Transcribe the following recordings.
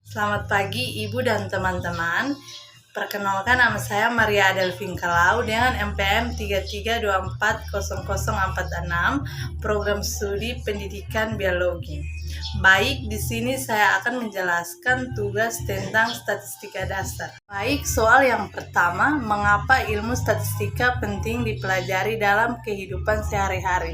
Selamat pagi Ibu dan teman-teman. Perkenalkan, nama saya Maria Adelvin Kalau dengan MPM 33240046, program studi pendidikan biologi. Baik, di sini saya akan menjelaskan tugas tentang statistika dasar. Baik, soal yang pertama, mengapa ilmu statistika penting dipelajari dalam kehidupan sehari-hari?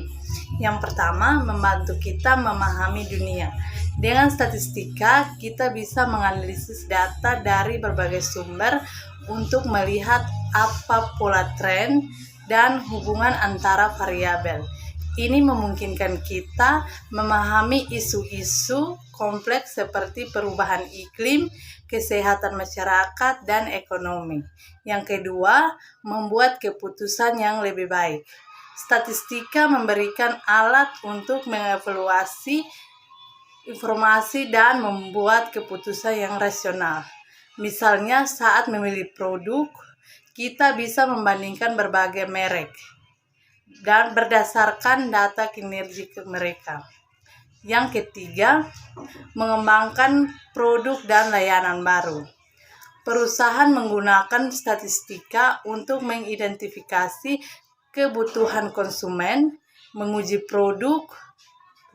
Yang pertama, membantu kita memahami dunia. Dengan statistika, kita bisa menganalisis data dari berbagai sumber untuk melihat apa pola tren dan hubungan antara variabel. Ini memungkinkan kita memahami isu-isu kompleks seperti perubahan iklim, kesehatan masyarakat, dan ekonomi. Yang kedua, membuat keputusan yang lebih baik. Statistika memberikan alat untuk mengevaluasi informasi dan membuat keputusan yang rasional. Misalnya saat memilih produk, kita bisa membandingkan berbagai merek dan berdasarkan data kinerja mereka. Yang ketiga, mengembangkan produk dan layanan baru. Perusahaan menggunakan statistika untuk mengidentifikasi kebutuhan konsumen, menguji produk,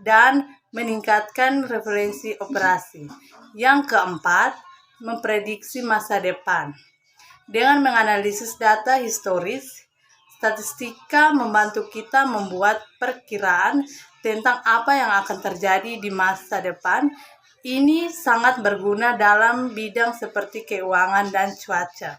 dan meningkatkan referensi operasi. Yang keempat, memprediksi masa depan. Dengan menganalisis data historis, statistika membantu kita membuat perkiraan tentang apa yang akan terjadi di masa depan. Ini sangat berguna dalam bidang seperti keuangan dan cuaca.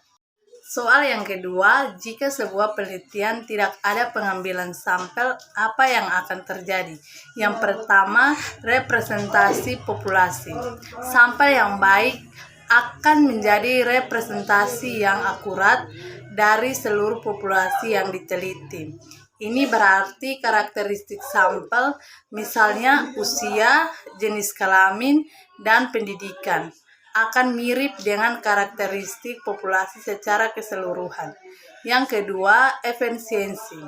Soal yang kedua, jika sebuah penelitian tidak ada pengambilan sampel, apa yang akan terjadi? Yang pertama, representasi populasi. Sampel yang baik akan menjadi representasi yang akurat dari seluruh populasi yang diteliti. Ini berarti karakteristik sampel, misalnya usia, jenis kelamin, dan pendidikan, akan mirip dengan karakteristik populasi secara keseluruhan. Yang kedua, efisiensi.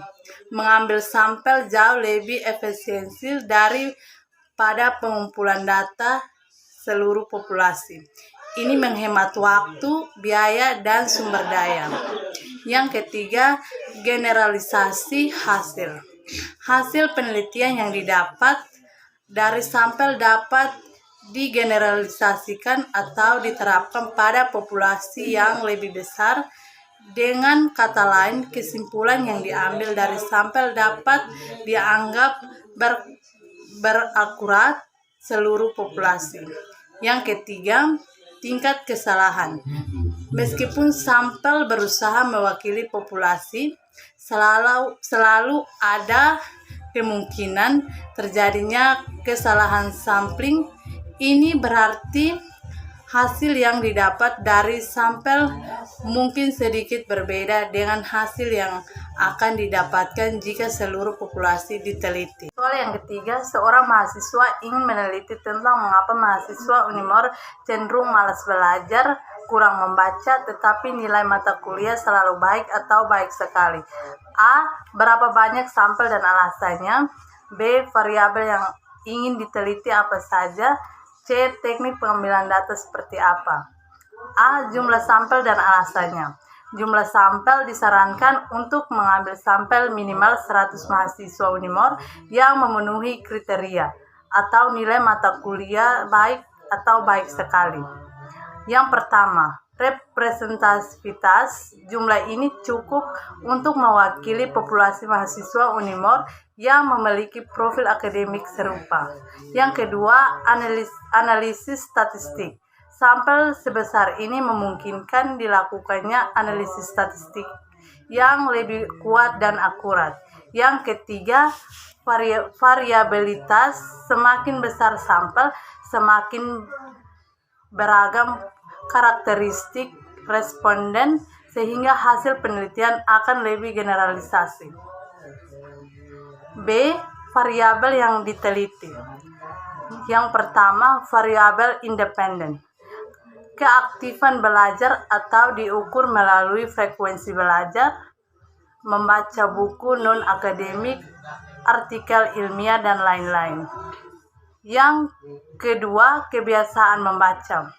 Mengambil sampel jauh lebih efisiensi daripada pengumpulan data seluruh populasi. Ini menghemat waktu, biaya, dan sumber daya. Yang ketiga, generalisasi hasil. Hasil penelitian yang didapat dari sampel dapat digeneralisasikan atau diterapkan pada populasi yang lebih besar. Dengan kata lain, kesimpulan yang diambil dari sampel dapat dianggap berakurat seluruh populasi. Yang ketiga, tingkat kesalahan. Meskipun sampel berusaha mewakili populasi, selalu ada kemungkinan terjadinya kesalahan sampling. Ini berarti hasil yang didapat dari sampel mungkin sedikit berbeda dengan hasil yang akan didapatkan jika seluruh populasi diteliti. Soal yang ketiga, seorang mahasiswa ingin meneliti tentang mengapa mahasiswa Unimor cenderung malas belajar, kurang membaca, tetapi nilai mata kuliah selalu baik atau baik sekali. A. Berapa banyak sampel dan alasannya? B. Variabel yang ingin diteliti apa saja? C. Teknik pengambilan data seperti apa? A. Jumlah sampel dan alasannya. Jumlah sampel disarankan untuk mengambil sampel minimal 100 mahasiswa Unimor yang memenuhi kriteria atau nilai mata kuliah baik atau baik sekali. Yang pertama, representativitas. Jumlah ini cukup untuk mewakili populasi mahasiswa Unimor yang memiliki profil akademik serupa. Yang kedua, analisis statistik. Sampel sebesar ini memungkinkan dilakukannya analisis statistik yang lebih kuat dan akurat. Yang ketiga, variabilitas. Semakin besar sampel, semakin beragam karakteristik responden, sehingga hasil penelitian akan lebih generalisasi. B. Variabel yang diteliti. Yang pertama, variabel independen. Keaktifan belajar atau diukur melalui frekuensi belajar, membaca buku non-akademik, artikel ilmiah, dan lain-lain. Yang kedua, kebiasaan membaca.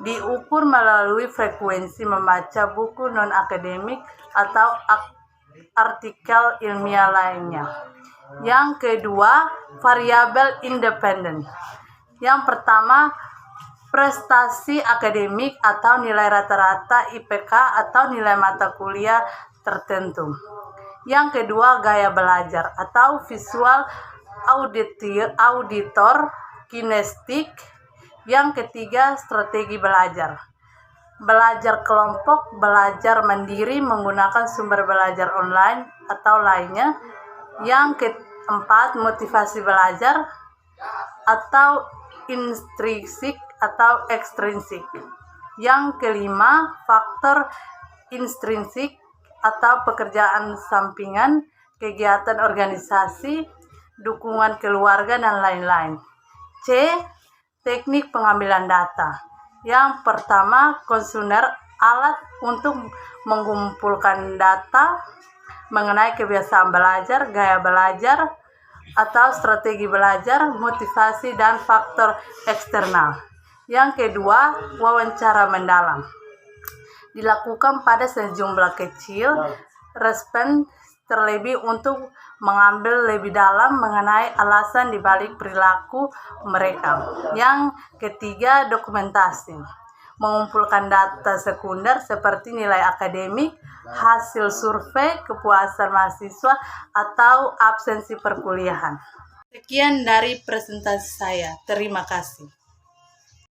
diukur melalui frekuensi membaca buku non-akademik atau artikel ilmiah lainnya. Yang kedua, variabel independen. Yang pertama, prestasi akademik atau nilai rata-rata IPK atau nilai mata kuliah tertentu. Yang kedua, gaya belajar atau visual auditor kinestik. Yang ketiga, strategi belajar. Belajar kelompok, belajar mandiri menggunakan sumber belajar online atau lainnya. Yang keempat, motivasi belajar atau intrinsik atau ekstrinsik. Yang kelima, faktor intrinsik atau pekerjaan sampingan, kegiatan organisasi, dukungan keluarga, dan lain-lain. C. Teknik pengambilan data. Yang pertama, kuesioner, alat untuk mengumpulkan data mengenai kebiasaan belajar, gaya belajar, atau strategi belajar, motivasi, dan faktor eksternal. Yang kedua, wawancara mendalam. Dilakukan pada sejumlah kecil responden terlebih untuk mengambil lebih dalam mengenai alasan dibalik perilaku mereka. Yang ketiga, dokumentasi. Mengumpulkan data sekunder seperti nilai akademik, hasil survei, kepuasan mahasiswa, atau absensi perkuliahan. Sekian dari presentasi saya. Terima kasih.